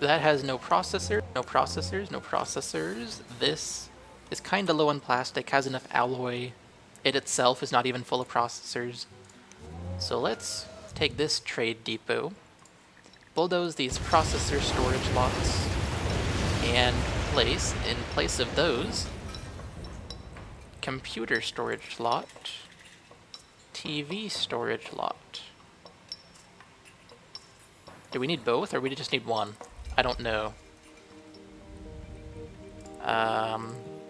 That has no processor, no processors, no processors. This is kinda low on plastic, has enough alloy. It itself is not even full of processors. So let's take this trade depot, bulldoze these processor storage lots, and place, in place of those, computer storage lot, TV storage lot. Do we need both, or we just need one? I don't know.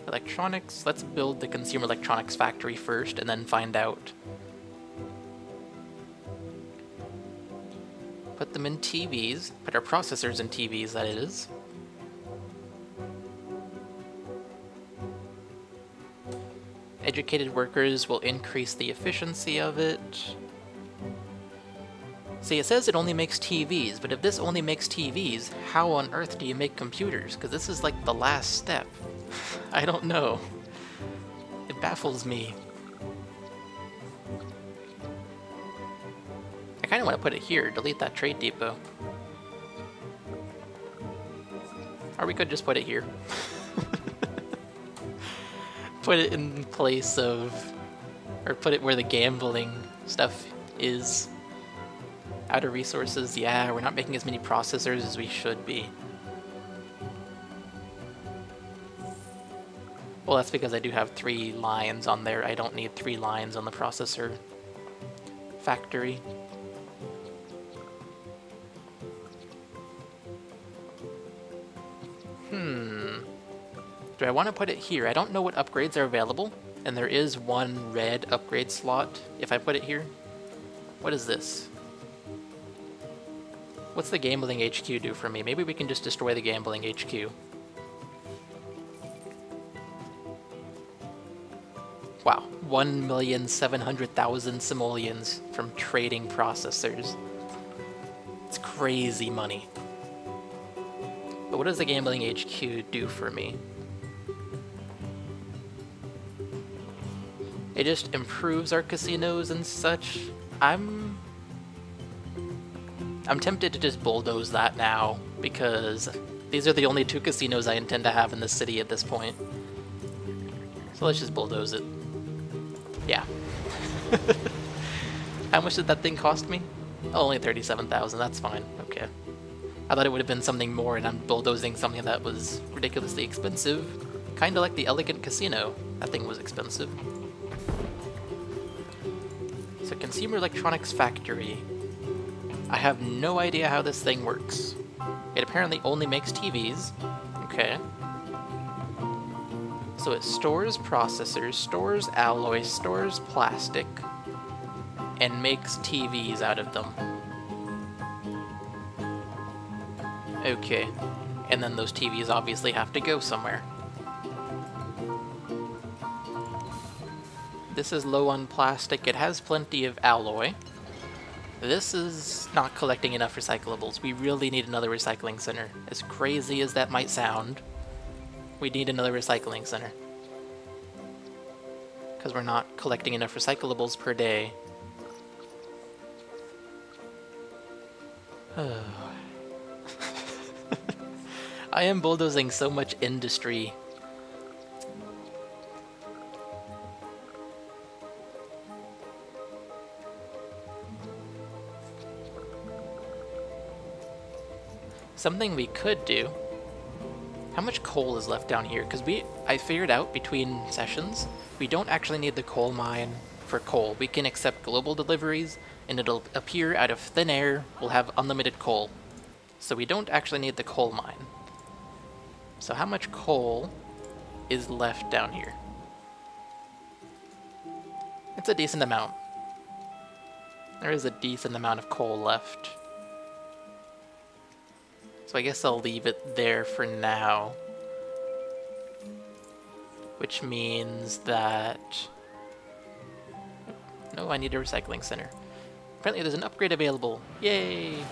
Electronics, let's build the consumer electronics factory first and then find out. Put them in TVs, put our processors in TVs, that is. Educated workers will increase the efficiency of it. See, it says it only makes TVs, but if this only makes TVs, how on earth do you make computers? Because this is like the last step. I don't know. It baffles me. I kind of want to put it here, delete that trade depot. Or we could just put it here. Put it in place of, or put it where the gambling stuff is. Out of resources, yeah, we're not making as many processors as we should be. Well, that's because I do have 3 lines on there. I don't need 3 lines on the processor factory. Do I want to put it here? I don't know what upgrades are available, and there is one red upgrade slot if I put it here. What is this? What's the gambling HQ do for me? Maybe we can just destroy the gambling HQ. Wow, 1,700,000 simoleons from trading processors. It's crazy money. But what does the gambling HQ do for me? It just improves our casinos and such. I'm tempted to just bulldoze that now, because these are the only 2 casinos I intend to have in the city at this point. So let's just bulldoze it. Yeah. How much did that thing cost me? Oh, only 37,000, that's fine, okay. I thought it would have been something more, and I'm bulldozing something that was ridiculously expensive. Kinda like the Elegant Casino. That thing was expensive. So Consumer Electronics Factory. I have no idea how this thing works. It apparently only makes TVs. Okay. So it stores processors, stores alloy, stores plastic, and makes TVs out of them. Okay. And then those TVs obviously have to go somewhere. This is low on plastic. It has plenty of alloy. This is not collecting enough recyclables. We really need another recycling center. As crazy as that might sound, we need another recycling center. Because we're not collecting enough recyclables per day. I am bulldozing so much industry. Something we could do. How much coal is left down here? Because I figured out between sessions, we don't actually need the coal mine for coal. We can accept global deliveries, and it'll appear out of thin air. We'll have unlimited coal. So we don't actually need the coal mine. So how much coal is left down here? It's a decent amount. There is a decent amount of coal left. So I guess I'll leave it there for now. Which means that... No, I need a recycling center. Apparently there's an upgrade available. Yay!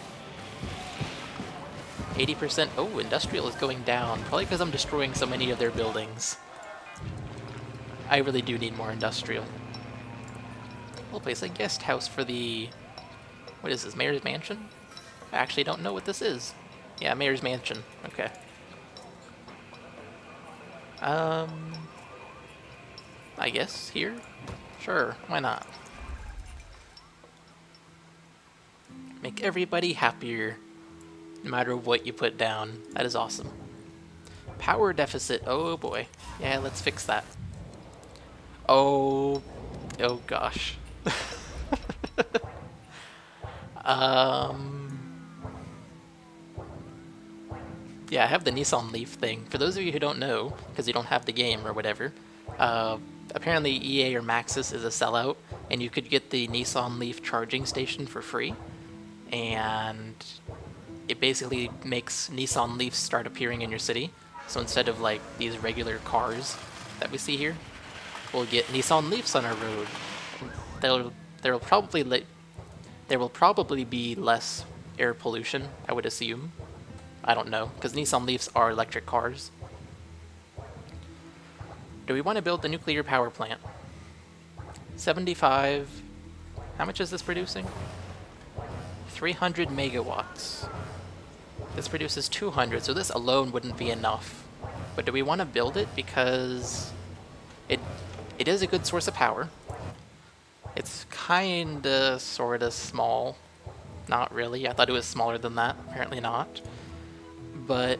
80%. Oh, industrial is going down. Probably because I'm destroying so many of their buildings. I really do need more industrial. We'll place a guest house for the... What is this, Mayor's Mansion? I actually don't know what this is. Yeah, Mayor's Mansion. Okay. I guess here? Sure, why not? Make everybody happier, no matter what you put down. That is awesome. Power deficit, oh boy. Yeah, let's fix that. Oh gosh. Yeah, I have the Nissan Leaf thing. For those of you who don't know, because you don't have the game or whatever, apparently EA or Maxis is a sellout, and you could get the Nissan Leaf charging station for free, and it basically makes Nissan Leafs start appearing in your city. So instead of like these regular cars that we see here, we'll get Nissan Leafs on our road. There will probably be less air pollution, I would assume. I don't know, because Nissan Leafs are electric cars. Do we want to build the nuclear power plant? 75. How much is this producing? 300 megawatts. This produces 200, so this alone wouldn't be enough. But do we want to build it because it is a good source of power. It's kinda, sorta small. Not really. I thought it was smaller than that. Apparently not. But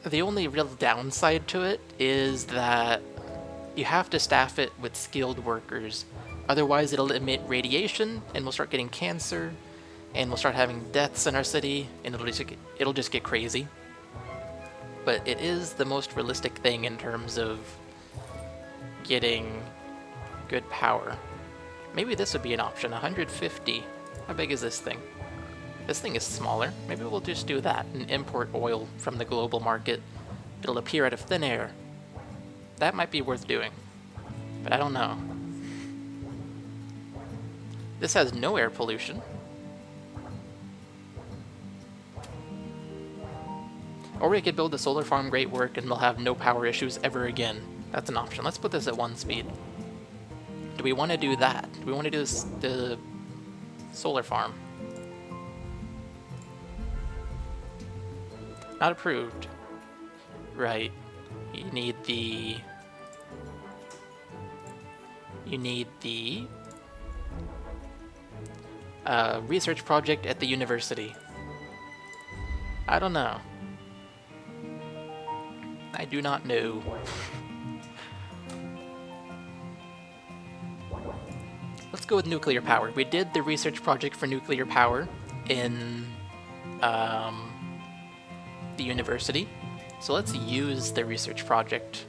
the only real downside to it is that you have to staff it with skilled workers. Otherwise it'll emit radiation and we'll start getting cancer and we'll start having deaths in our city and it'll just get crazy. But it is the most realistic thing in terms of getting good power. Maybe this would be an option. 150. How big is this thing? This thing is smaller. Maybe we'll just do that and import oil from the global market. It'll appear out of thin air. That might be worth doing, but I don't know. This has no air pollution. Or we could build a solar farm, great work, and we'll have no power issues ever again. That's an option. Let's put this at 1 speed. Do we want to do that? Do we want to do the solar farm? Not approved. Right. You need the research project at the university. I don't know. I do not know. Let's go with nuclear power. We did the research project for nuclear power in the university. So let's use the research project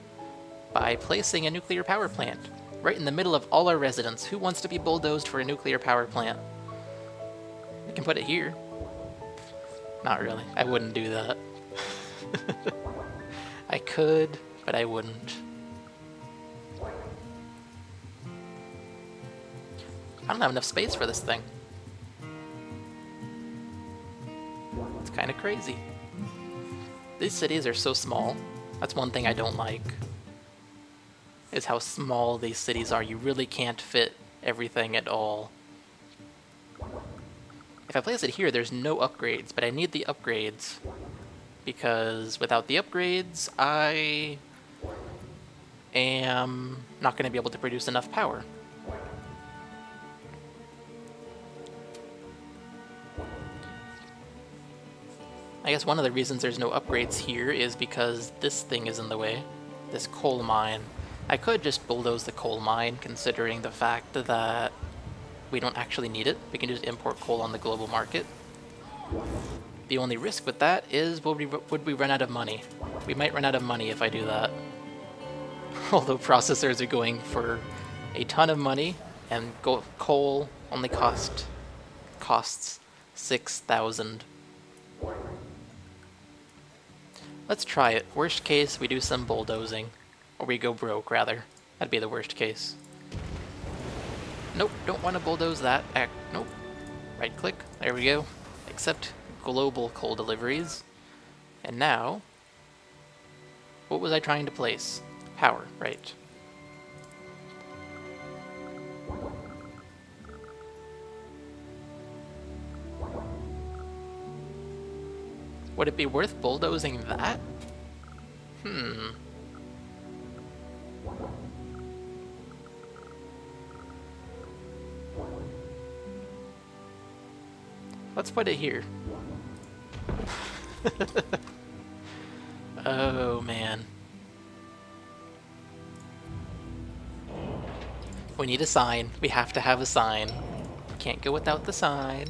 by placing a nuclear power plant right in the middle of all our residents. Who wants to be bulldozed for a nuclear power plant? We can put it here. Not really. I wouldn't do that. I could, but I wouldn't. I don't have enough space for this thing. It's kind of crazy. These cities are so small. That's one thing I don't like, is how small these cities are. You really can't fit everything at all. If I place it here, there's no upgrades, but I need the upgrades, because without the upgrades, I am not going to be able to produce enough power. I guess one of the reasons there's no upgrades here is because this thing is in the way. This coal mine. I could just bulldoze the coal mine, considering the fact that we don't actually need it. We can just import coal on the global market. The only risk with that is would we run out of money? We might run out of money if I do that. Although processors are going for a ton of money, and coal only costs 6,000. Let's try it. Worst case, we do some bulldozing. Or we go broke, rather. That'd be the worst case. Nope, don't want to bulldoze that. Nope. Right click. There we go. Accept global coal deliveries. And now, what was I trying to place? Power, right. Would it be worth bulldozing that? Let's put it here. Oh, man. We need a sign. We have to have a sign. Can't go without the sign.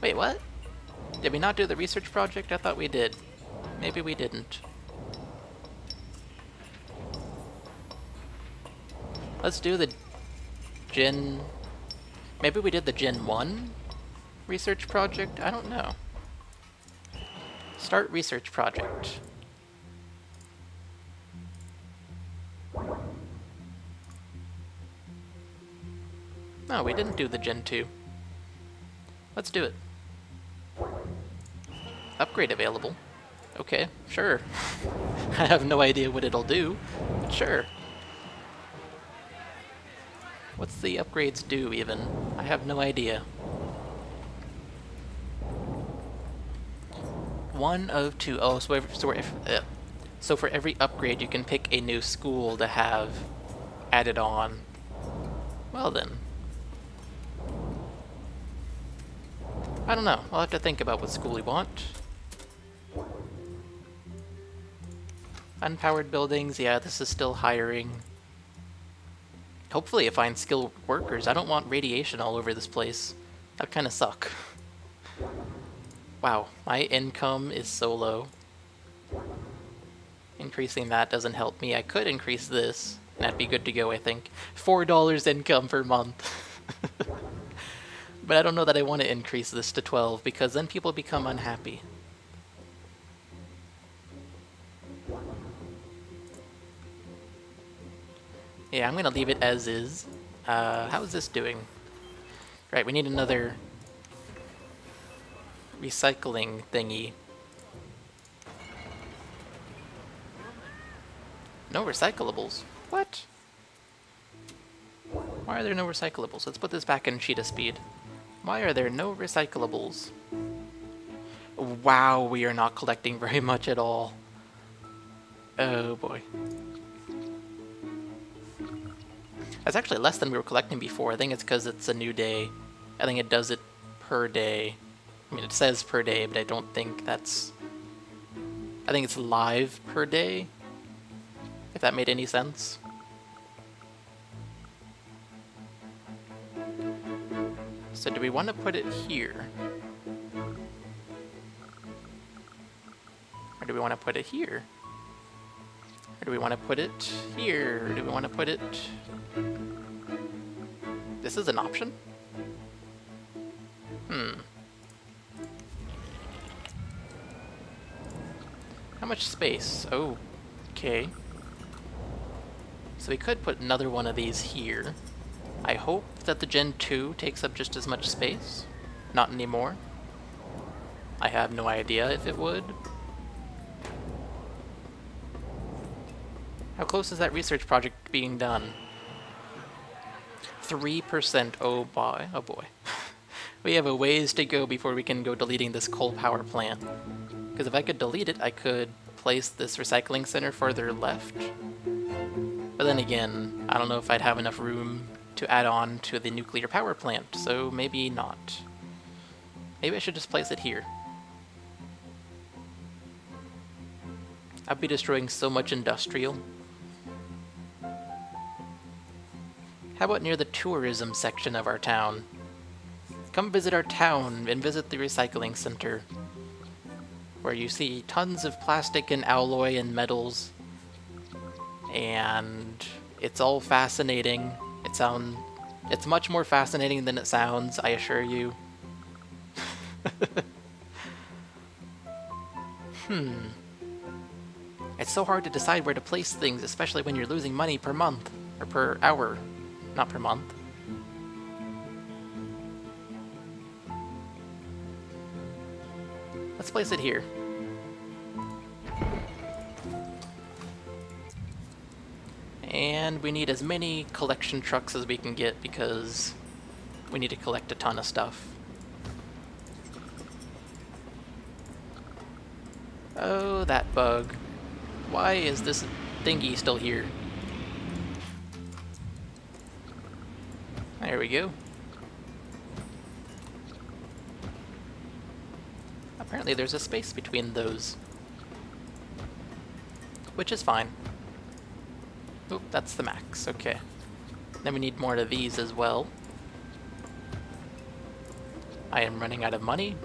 Wait, what? Did we not do the research project? I thought we did. Maybe we didn't. Let's do the Gen... Maybe we did the Gen 1 research project? I don't know. Start research project. No, we didn't do the Gen 2. Let's do it. Upgrade available. Okay, sure. I have no idea what it'll do, but sure. What's the upgrades do, even? I have no idea. 1 of 2. Oh, so for every upgrade you can pick a new school to have added on. Well then. I don't know. I'll have to think about what school we want. Unpowered buildings, yeah, this is still hiring. Hopefully it finds skilled workers. I don't want radiation all over this place. That kind of suck. Wow, my income is so low. Increasing that doesn't help me. I could increase this, and that'd be good to go, I think. $4 income per month. But I don't know that I want to increase this to 12, because then people become unhappy. Yeah, I'm gonna leave it as is. How is this doing? Right, we need another recycling thingy. No recyclables. What? Why are there no recyclables? Let's put this back in cheetah speed. Why are there no recyclables? Wow, we are not collecting very much at all. Oh boy. That's actually less than we were collecting before. I think it's because it's a new day. I think it does it per day. I mean, it says per day, but I don't think that's... I think it's live per day, if that made any sense. So do we want to put it here? Or do we want to put it here? Or do we want to put it here? Or do we want to put it... This is an option? How much space? Oh, okay. So we could put another one of these here. I hope that the Gen 2 takes up just as much space. Not anymore. I have no idea if it would. How close is that research project being done? 3%. Oh boy. Oh boy. We have a ways to go before we can go deleting this coal power plant. Because if I could delete it, I could place this recycling center further left. But then again, I don't know if I'd have enough room to add on to the nuclear power plant, so maybe not. Maybe I should just place it here. I'd be destroying so much industrial. How about near the tourism section of our town? Come visit our town and visit the recycling center, where you see tons of plastic and alloy and metals, and it's all fascinating. It's much more fascinating than it sounds, I assure you. It's so hard to decide where to place things, especially when you're losing money per month, or per hour, not per month. Let's place it here. And we need as many collection trucks as we can get because we need to collect a ton of stuff. Oh, that bug. Why is this thingy still here? There we go. Apparently there's a space between those. Which is fine. Oop, that's the max, okay. Then we need more of these as well. I am running out of money.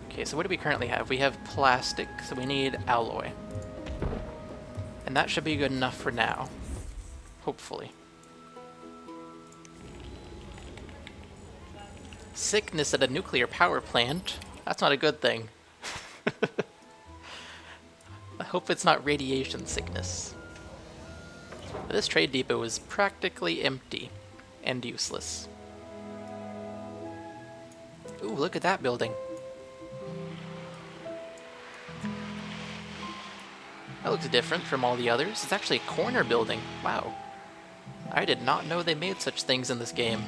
Okay, so what do we currently have? We have plastic, so we need alloy. And that should be good enough for now. Hopefully. Sickness at a nuclear power plant? That's not a good thing. I hope it's not radiation sickness. This trade depot is practically empty and useless. Ooh, look at that building. That looks different from all the others. It's actually a corner building. Wow. I did not know they made such things in this game.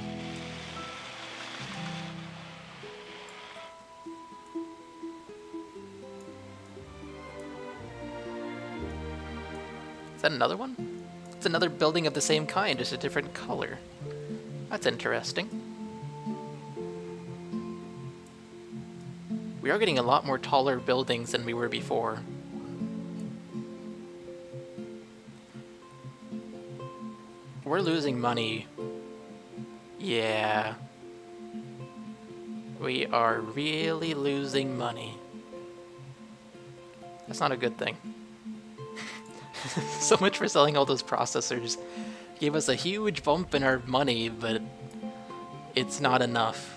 Is that another one? It's another building of the same kind, just a different color. That's interesting. We are getting a lot more taller buildings than we were before. We're losing money. Yeah. We are really losing money. That's not a good thing. So much for selling all those processors. Gave us a huge bump in our money, but it's not enough.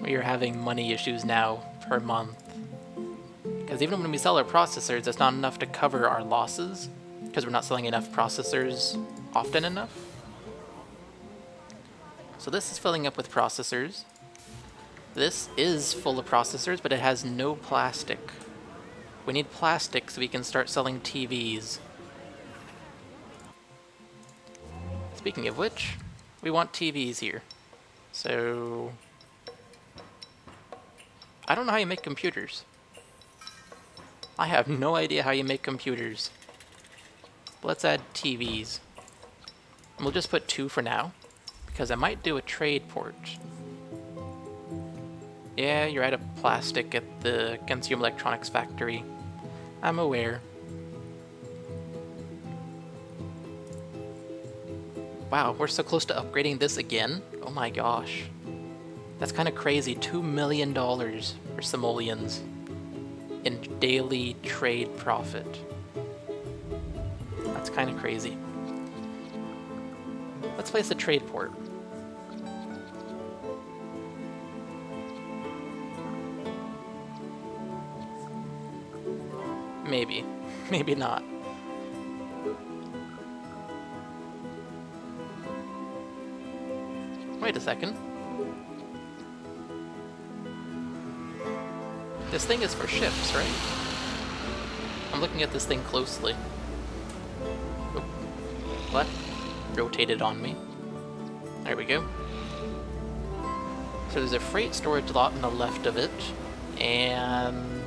We are having money issues now per month. Because even when we sell our processors, it's not enough to cover our losses, because we're not selling enough processors often enough. So this is filling up with processors. This is full of processors, but it has no plastic. We need plastic so we can start selling TVs. Speaking of which, we want TVs here. So I don't know how you make computers. I have no idea how you make computers. Let's add TVs. And we'll just put 2 for now, because I might do a trade port. Yeah, you're out of plastic at the Consumer Electronics factory. I'm aware. Wow, we're so close to upgrading this again? Oh my gosh. That's kind of crazy. $2 million for simoleons in daily trade profit. That's kind of crazy. Let's place a trade port. Maybe. Maybe not. Wait a second. This thing is for ships, right? I'm looking at this thing closely. Oh. What? Rotated on me. There we go. So there's a freight storage lot on the left of it, and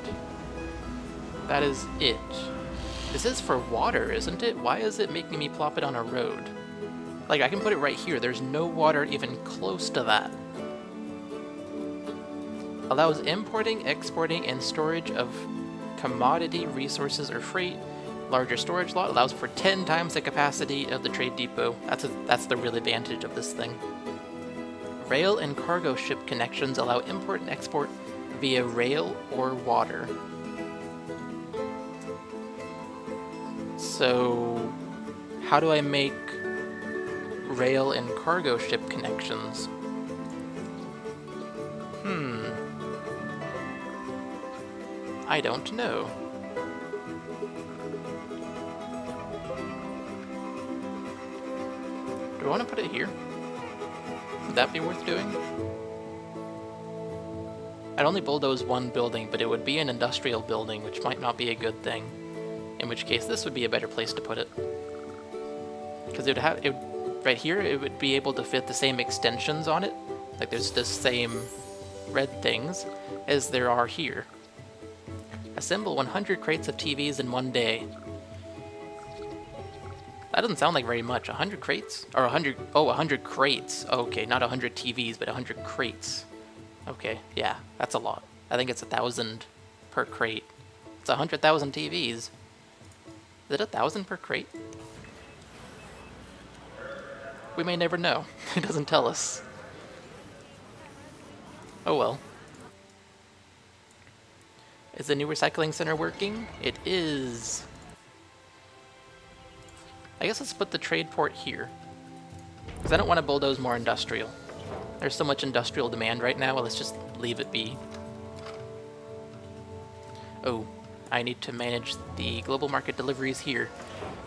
that is it. This is for water, isn't it? Why is it making me plop it on a road? Like, I can put it right here. There's no water even close to that. Allows importing, exporting, and storage of commodity, resources, or freight. Larger storage lot allows for 10 times the capacity of the trade depot. That's the real advantage of this thing. Rail and cargo ship connections allow import and export via rail or water. So, how do I make rail and cargo ship connections? I don't know. Do I want to put it here? Would that be worth doing? I'd only bulldoze one building, but it would be an industrial building, which might not be a good thing. In which case, this would be a better place to put it. Because it would have, right here, it would be able to fit the same extensions on it. Like there's this same red things as there are here. Assemble 100 crates of TVs in one day. That doesn't sound like very much. 100 crates? Or 100... Oh, 100 crates. Okay, not 100 TVs, but 100 crates. Okay, yeah, that's a lot. I think it's 1,000 per crate. It's 100,000 TVs. Is it 1,000 per crate? We may never know. It doesn't tell us. Oh well. Is the new recycling center working? It is. I guess let's put the trade port here. Because I don't want to bulldoze more industrial. There's so much industrial demand right now, well, let's just leave it be. Oh, I need to manage the global market deliveries here.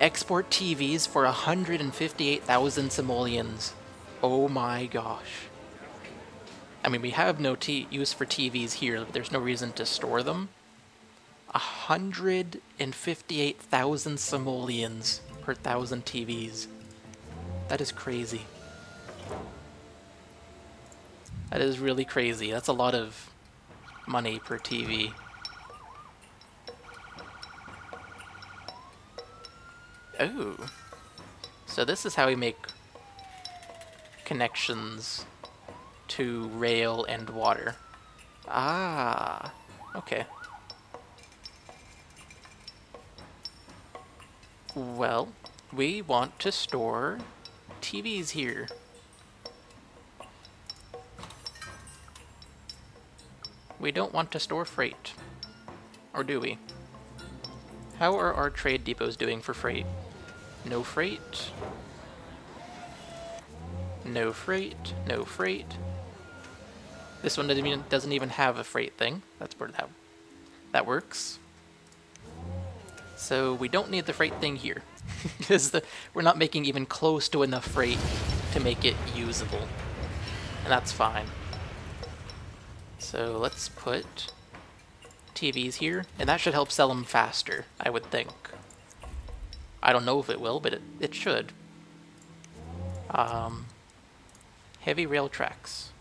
Export TVs for 158,000 simoleons. Oh my gosh. I mean, we have no use for TVs here, but there's no reason to store them. 158,000 simoleons per 1,000 TVs. That is crazy. That is really crazy. That's a lot of money per TV. Oh. So this is how we make connections to rail and water. Ah. Okay. Well, we want to store TVs here. We don't want to store freight. Or do we? How are our trade depots doing for freight? No freight. No freight. No freight. This one doesn't even have a freight thing. That's where that works. So we don't need the freight thing here. Because we're not making even close to enough freight to make it usable. And that's fine. So let's put TVs here, and that should help sell them faster, I would think. I don't know if it will, but it should. Heavy rail tracks.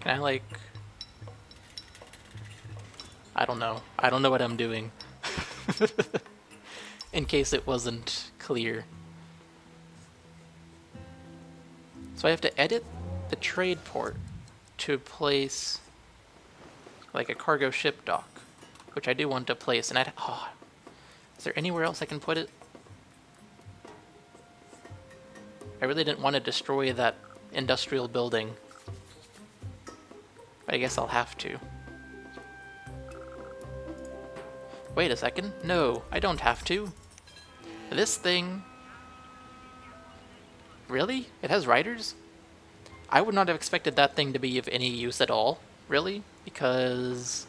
Can I, like... I don't know. I don't know what I'm doing. In case it wasn't clear. So I have to edit the trade port to place like a cargo ship dock, which I do want to place. And is there anywhere else I can put it? I really didn't want to destroy that industrial building, but I guess I'll have to. Wait a second. No, I don't have to. This thing... Really? It has riders? I would not have expected that thing to be of any use at all, really, because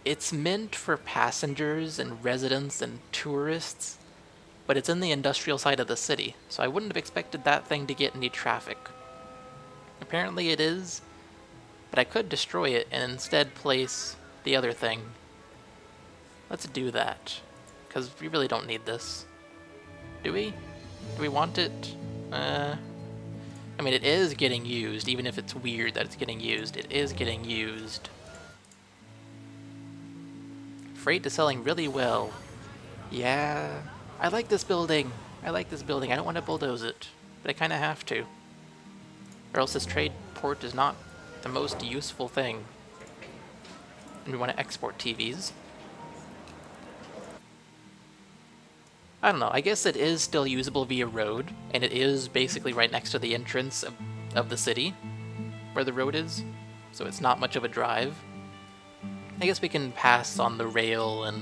it's meant for passengers and residents and tourists, but it's in the industrial side of the city, so I wouldn't have expected that thing to get any traffic. Apparently it is, but I could destroy it and instead place the other thing. Let's do that, because we really don't need this. Do we? Do we want it? I mean, it is getting used, even if it's weird that it's getting used. It is getting used. Freight is selling really well. Yeah, I like this building. I like this building. I don't want to bulldoze it, but I kind of have to. Or else this trade port is not the most useful thing. And we want to export TVs. I don't know, I guess it is still usable via road, and it is basically right next to the entrance of the city, where the road is, so it's not much of a drive. I guess we can pass on the rail and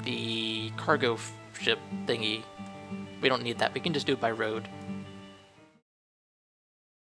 the cargo ship thingy. We don't need that, we can just do it by road.